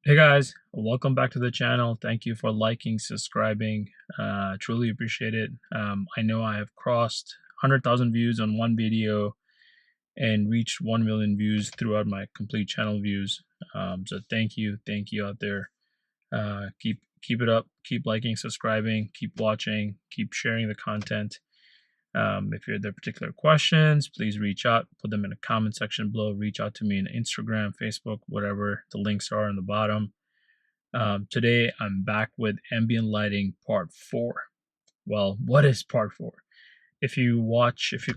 Hey guys, welcome back to the channel. Thank you for liking, subscribing. Truly appreciate it. I know I have crossed 100,000 views on one video and reached 1 million views throughout my complete channel views. So thank you out there. Keep it up. Keep liking, subscribing, keep watching, keep sharing the content. If you have there particular questions, please reach out. Put them in the comment section below. Reach out to me on Instagram, Facebook, whatever. The links are on the bottom. Today I'm back with ambient lighting part 4. Well, what is part 4? If you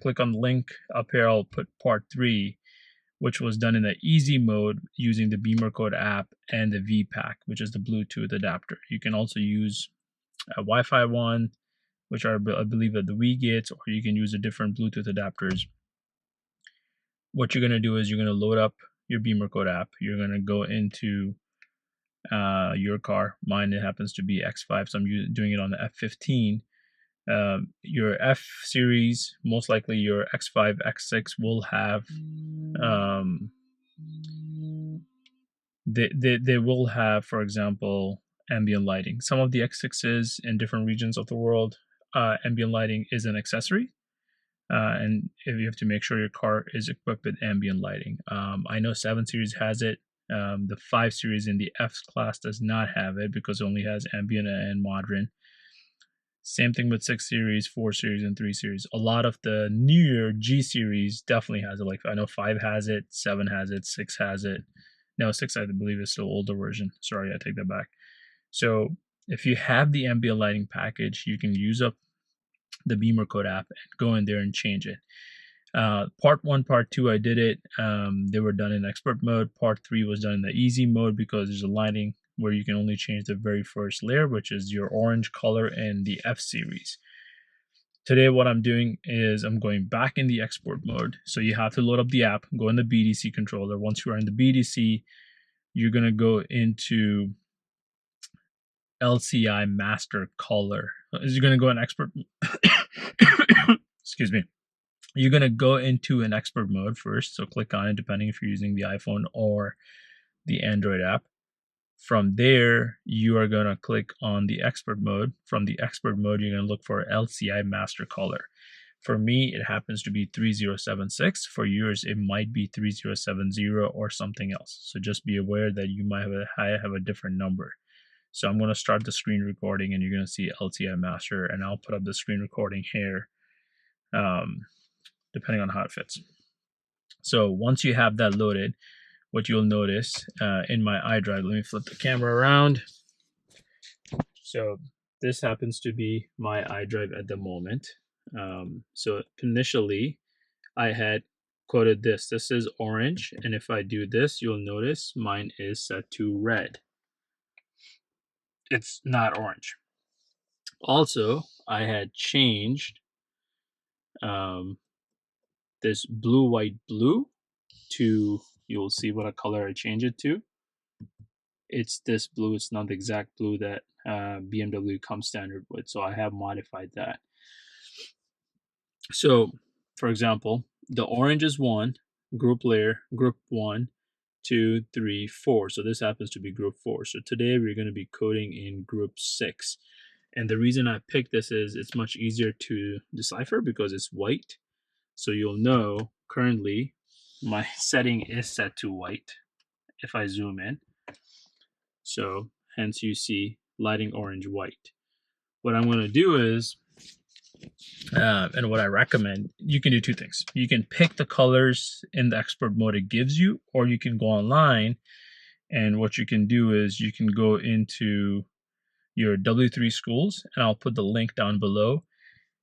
click on the link up here, I'll put part 3, which was done in the easy mode using the Bimmercode app and the Veepak, which is the Bluetooth adapter. You can also use a Wi-Fi one, which are, I believe, at the WeGates, or you can use a different Bluetooth adapters. What you're going to do is you're going to load up your Bimmercode app. You're going to go into your car. Mine, it happens to be X5, so I'm doing it on the F15. Your F series, most likely your X5, X6 will have they will have, for example, ambient lighting. Some of the X6s in different regions of the world, ambient lighting is an accessory. And if you have to make sure your car is equipped with ambient lighting. I know 7 Series has it. The 5 Series in the F class does not have it because it only has ambient and modern. Same thing with 6 Series, 4 Series, and 3 Series. A lot of the newer G Series definitely has it. Like, I know 5 has it, 7 has it, 6 has it. No, 6 I believe is still older version. Sorry, I take that back. So if you have the ambient lighting package, you can use up the Bimmercode app and go in there and change it. Part 1, part 2, I did it. They were done in expert mode. Part 3 was done in the easy mode because there's a lighting where you can only change the very first layer, which is your orange color in the F series. Today, what I'm doing is I'm going back in the export mode. So you have to load up the app, go in the BDC controller. Once you are in the BDC, you're going to go into LCIMasterColor. You're going to go in expert. Excuse me. You're going to go into an expert mode first. So click on it, depending if you're using the iPhone or the Android app. From there, you are going to click on the expert mode. From the expert mode, you're going to look for LCIMasterColor. For me, it happens to be 3076. For yours, it might be 3070 or something else. So just be aware that you might have a different number. So I'm going to start the screen recording, and you're going to see LCIMaster, and I'll put up the screen recording here, depending on how it fits. So once you have that loaded, what you'll notice in my iDrive, let me flip the camera around. So this happens to be my iDrive at the moment. So initially, I had coded this. This is orange, and if I do this, you'll notice mine is set to red. It's not orange. Also, I had changed this blue, white, blue to, you'll see what color I change it to. It's this blue. It's not the exact blue that BMW comes standard with, so I have modified that. So, for example, the orange is 1, group layer, group 1, 2, 3, 4. So this happens to be group 4. So today we're going to be coding in group 6. And the reason I picked this is it's much easier to decipher because it's white. So you'll know currently my setting is set to white if I zoom in. So hence you see lighting orange, white. What I'm going to do is, and what I recommend, you can do 2 things. You can pick the colors in the expert mode it gives you, or you can go online, and what you can do is you can go into your W3 schools, and I'll put the link down below,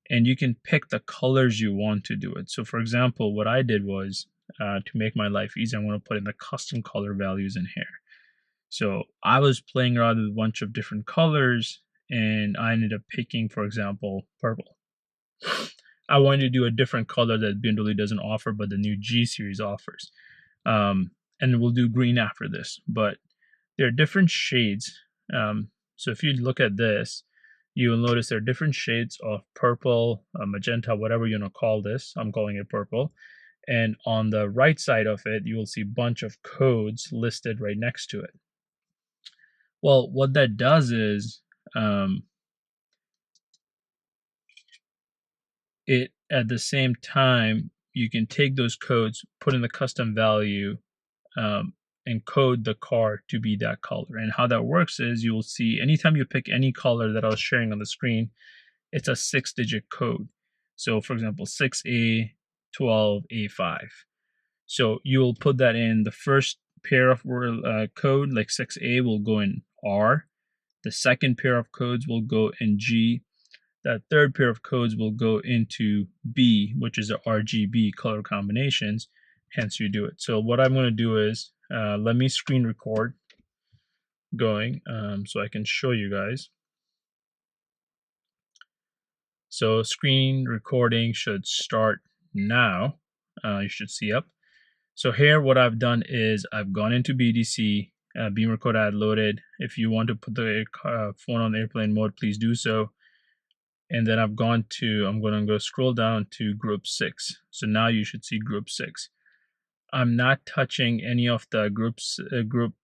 and you can pick the colors you want to do it. So for example, what I did was, to make my life easy, I'm going to put in the custom color values in here. So I was playing around with a bunch of different colors, and I ended up picking, for example, purple. I wanted to do a different color that BMW doesn't offer, but the new G series offers. And we'll do green after this, but there are different shades. So if you look at this, you will notice there are different shades of purple, magenta, whatever you want to call this. I'm calling it purple. And on the right side of it, you will see a bunch of codes listed right next to it. Well, what that does is it at the same time you can take those codes, put in the custom value, and code the car to be that color. And how that works is you will see anytime you pick any color that I was sharing on the screen, it's a 6-digit code. So for example, 6A12A5. So you'll put that in. The first pair of code, like 6A, will go in R. The second pair of codes will go in G. That third pair of codes will go into B, which is the RGB color combinations. Hence, you do it. So what I'm going to do is let me screen record going so I can show you guys. So screen recording should start now. You should see up. So here what I've done is I've gone into BDC, Bimmercode I had loaded. If you want to put the phone on airplane mode, please do so. And then I'm going to go scroll down to group 6. So now you should see group 6. I'm not touching any of the groups, group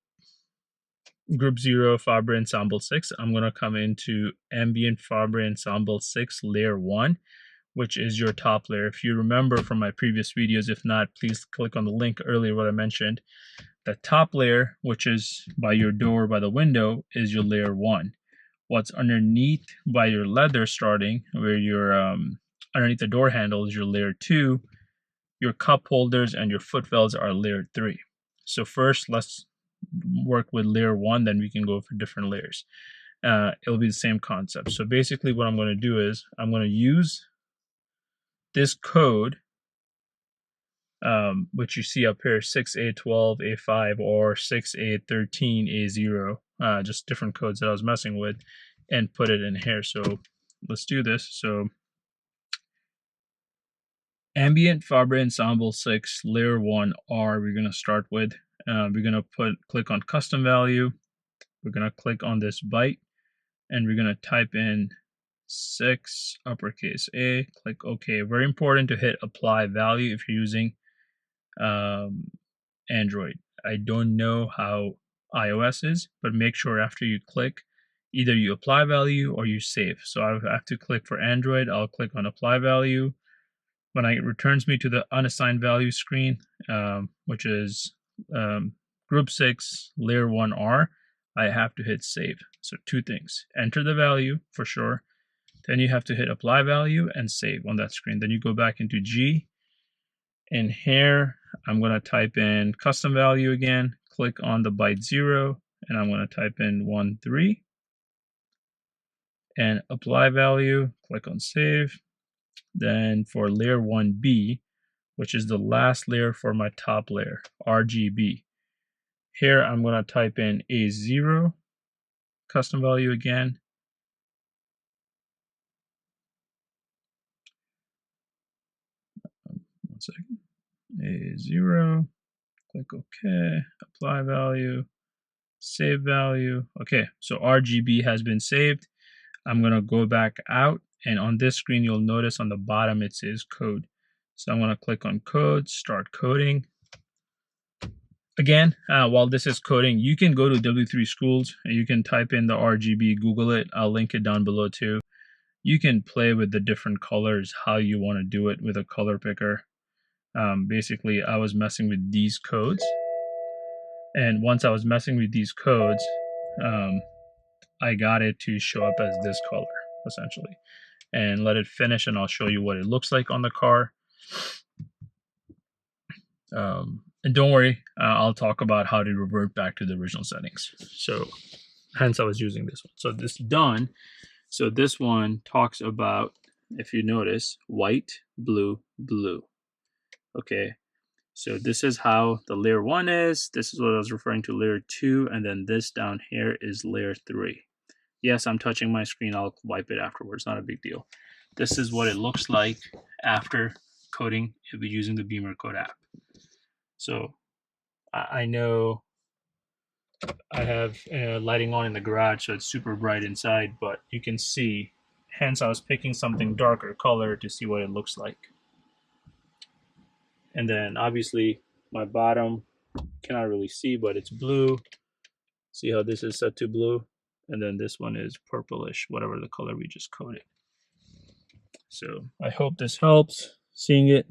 0 Fabre Ensemble 6. I'm going to come into Ambient Fabre Ensemble 6 layer 1, which is your top layer. If you remember from my previous videos, if not, please click on the link earlier what I mentioned. The top layer, which is by your door, by the window, is your layer 1. What's underneath by your leather starting, where your underneath the door handle, is your layer 2. Your cup holders and your footwells are layer 3. So first, let's work with layer 1, then we can go for different layers. It'll be the same concept. So basically what I'm going to do is I'm going to use this code, which you see up here, 6A12A5 or 6A13A0, just different codes that I was messing with, and put it in here. So let's do this. So Ambient Fabre Ensemble 6 layer 1 R we're going to start with. We're going to click on custom value. We're going to click on this byte, and we're going to type in 6 uppercase A, click OK. Very important to hit apply value if you're using Android. I don't know how iOS is, but make sure after you click, either you apply value or you save. So I have to click for Android. I'll click on apply value. When it returns me to the unassigned value screen, which is group 6 layer 1 R, I have to hit save. So two things: enter the value for sure, then you have to hit apply value and save on that screen. Then you go back into G, and here I'm going to type in custom value again, click on the byte 0, and I'm going to type in 13 and apply value, click on save. Then for layer 1B, which is the last layer for my top layer, RGB, here I'm going to type in A0, custom value again, one second, A0, click OK, apply value, save value. Okay, so RGB has been saved. I'm going to go back out, and on this screen you'll notice on the bottom it says code. So I'm going to click on code, start coding. Again, while this is coding, you can go to W3 Schools and you can type in the RGB, Google it. I'll link it down below too. You can play with the different colors, how you want to do it with a color picker. Basically, I was messing with these codes. And once I was messing with these codes, I got it to show up as this color, essentially. And let it finish, and I'll show you what it looks like on the car. And don't worry, I'll talk about how to revert back to the original settings. So hence I was using this one. So this done. So this one talks about, if you notice, white, blue, blue. Okay. So this is how the layer 1 is. This is what I was referring to, layer 2. And then this down here is layer 3. Yes, I'm touching my screen. I'll wipe it afterwards. Not a big deal. This is what it looks like after coding if we're using the Bimmercode app. So I know I have lighting on in the garage, so it's super bright inside, but you can see, hence I was picking something darker color to see what it looks like. And then obviously my bottom cannot really see, but it's blue. See how this is set to blue? And then this one is purplish, whatever the color we just coded. So I hope this helps seeing it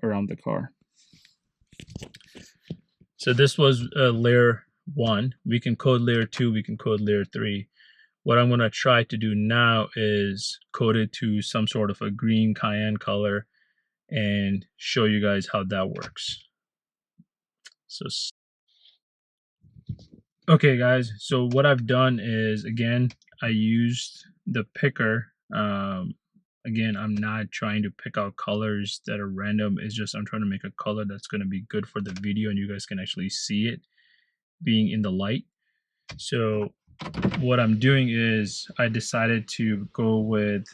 around the car. So this was layer 1. We can code layer 2, we can code layer 3. What I'm going to try to do now is code it to some sort of a green cayenne color and show you guys how that works. So, okay guys, so what I've done is, again, I used the picker. Again, I'm not trying to pick out colors that are random. It's just I'm trying to make a color that's going to be good for the video and you guys can actually see it being in the light. So what I'm doing is I decided to go with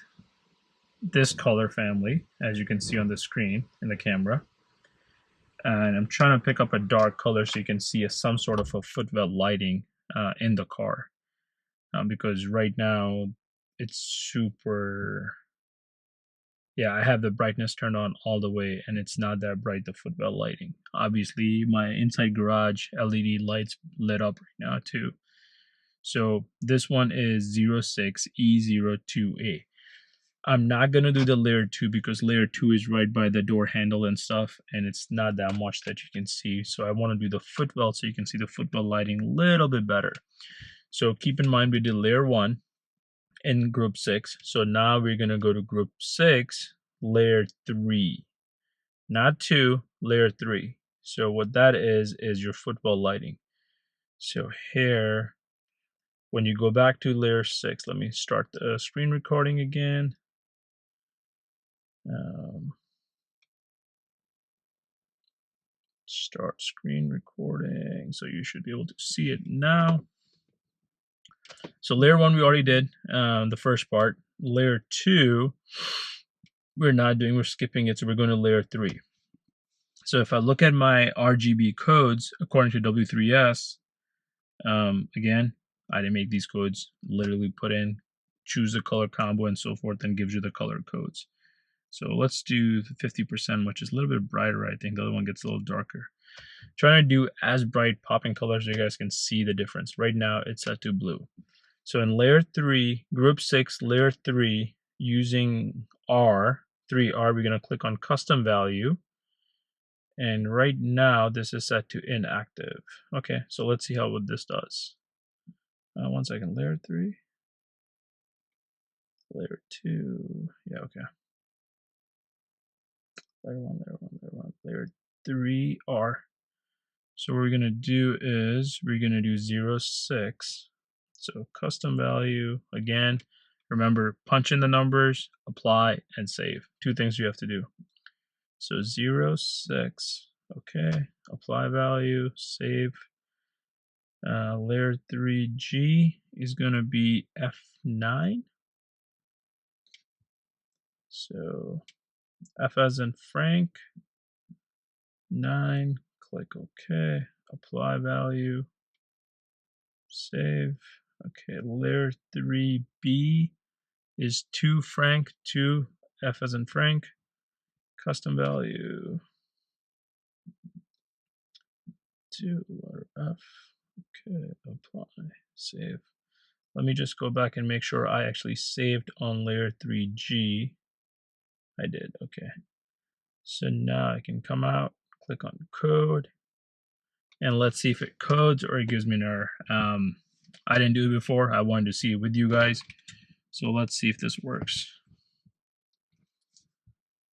this color family, as you can see on the screen in the camera. And I'm trying to pick up a dark color so you can see some sort of a footwell lighting in the car. Because right now it's super, yeah, I have the brightness turned on all the way and it's not that bright, the footwell lighting. Obviously my inside garage LED lights lit up right now too. So this one is 06E02A. I'm not going to do the layer 2 because layer 2 is right by the door handle and stuff, and it's not that much that you can see. So I want to do the footwell so you can see the footwell lighting a little bit better. So keep in mind we did layer 1 in group 6. So now we're going to go to group 6, layer 3. Not 2, layer 3. So what that is your footwell lighting. So here, when you go back to layer 6, let me start the screen recording again. Start screen recording, so you should be able to see it now. So layer 1 we already did, the first part. Layer 2 we're not doing, we're skipping it, so we're going to layer 3. So if I look at my RGB codes according to W3S, again, I didn't make these codes, literally put in, choose the color combo and so forth, and gives you the color codes. So let's do the 50%, which is a little bit brighter. I think the other one gets a little darker. Trying to do as bright popping colors so you guys can see the difference. Right now it's set to blue. So in layer 3, group 6, layer 3, using R3R, we're going to click on custom value. And right now this is set to inactive. Okay, so let's see how what this does. 1 second, layer 3, layer 2, yeah, okay. Layer 1, layer 1, layer 1, layer 3R. So what we're going to do is we're going to do 06. So custom value, again, remember, punch in the numbers, apply, and save. 2 things you have to do. So 06, okay, apply value, save. Layer 3G is going to be F9. So F as in Frank, 9, click OK, apply value, save. Okay, layer 3B is 2 Frank, 2 F as in Frank, custom value 2 letter F. Okay, apply, save. Let me just go back and make sure I actually saved on layer 3G. I did, okay. So now I can come out, click on code, and let's see if it codes or it gives me an error. I didn't do it before. I wanted to see it with you guys. So let's see if this works.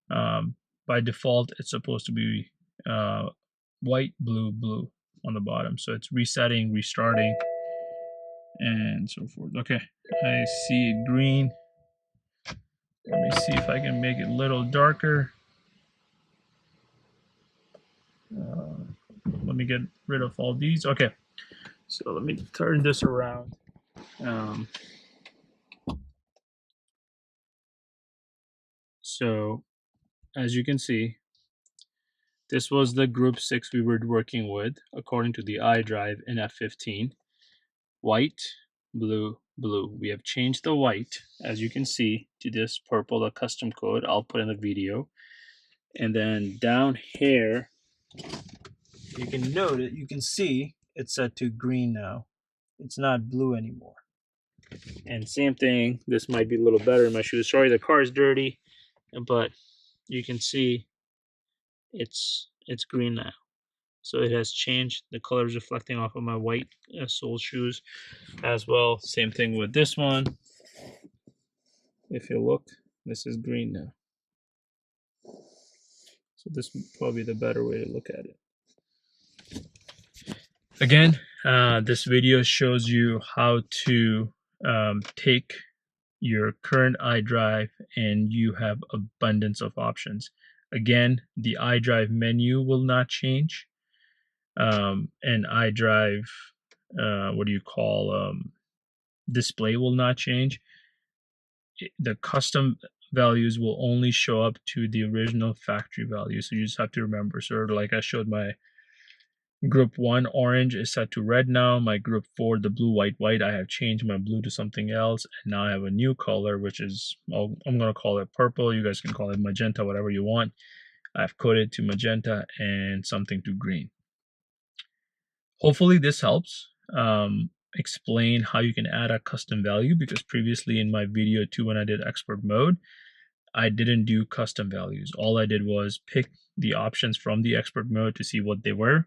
By default, it's supposed to be white, blue, blue on the bottom. So it's resetting, restarting, and so forth. Okay, I see it green. Let me see if I can make it a little darker. Let me get rid of all these. Okay, so let me turn this around. So as you can see, this was the group 6 we were working with according to the iDrive in F15. White, blue, blue. We have changed the white, as you can see, to this purple, a custom code I'll put in the video. And then down here, you can note it, you can see it's set to green now. It's not blue anymore. And same thing, this might be a little better in my shoes. Sorry, the car is dirty, but you can see it's green now. So it has changed. The color is reflecting off of my white sole shoes as well. Same thing with this one. If you look, this is green now. So this is probably the better way to look at it. Again, this video shows you how to take your current iDrive and you have abundance of options. Again, the iDrive menu will not change. And iDrive, display will not change. The custom values will only show up to the original factory value. So you just have to remember, sort of like I showed my group 1 orange is set to red now. My group 4, the blue, white, white, I have changed my blue to something else. And now I have a new color, which is, I'm going to call it purple. You guys can call it magenta, whatever you want. I've coded to magenta and something to green. Hopefully this helps explain how you can add a custom value, because previously in my video 2 when I did expert mode, I didn't do custom values. All I did was pick the options from the expert mode to see what they were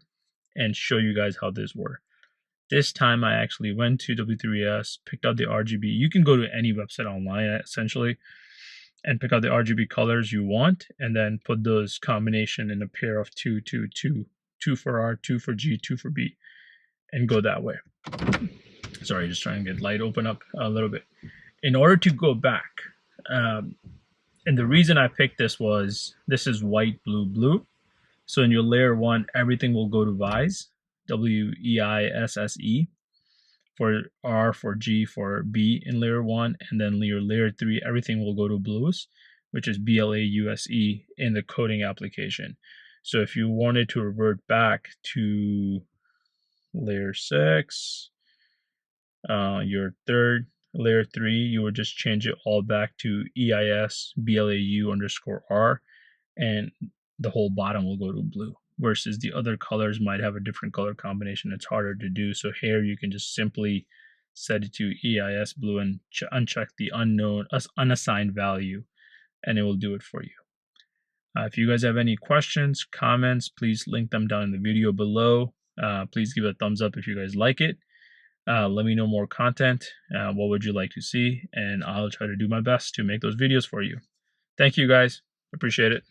and show you guys how this were. This time I actually went to W3S, picked out the RGB. You can go to any website online essentially and pick out the RGB colors you want, and then put those combination in a pair of 2, 2, 2, 2 for R, 2 for G, 2 for B, and go that way. Sorry, just trying to get light open up a little bit. In order to go back, and the reason I picked this was, this is white, blue, blue. So in your layer 1, everything will go to Wise, W-E-I-S-S-E, for R, for G, for B in layer 1, and then your layer 3, everything will go to blues, which is B-L-A-U-S-E in the coding application. So if you wanted to revert back to layer 6, your third, layer 3, you would just change it all back to EIS BLAU_R, and the whole bottom will go to blue, versus the other colors might have a different color combination. It's harder to do. So here you can just simply set it to EIS blue and uncheck the unassigned value, and it will do it for you. If you guys have any questions, comments, please link them down in the video below. Please give it a thumbs up if you guys like it. Let me know more content. What would you like to see? And I'll try to do my best to make those videos for you. Thank you guys. Appreciate it.